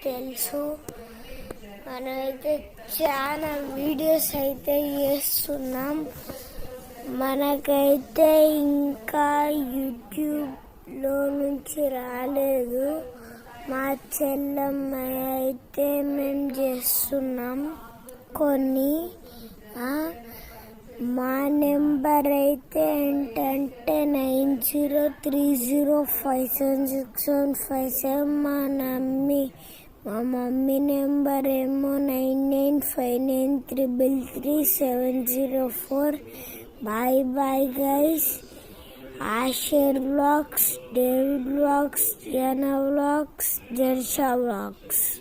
తెలుసు. మనమైతే చాలా వీడియోస్ అయితే చేస్తున్నాం. మనకైతే ఇంకా యూట్యూబ్లో నుంచి రాలేదు. మా చెల్లమ్మ అయితే మేము చేస్తున్నాం కొన్ని. మా నెంబర్ అయితే ఏంటంటే 9030576157. మా మమ్మీ నెంబర్ ఏమో 9959333704. Bye bye guys. Asher vlogs, David vlogs, Jana vlogs, Jarsha vlogs.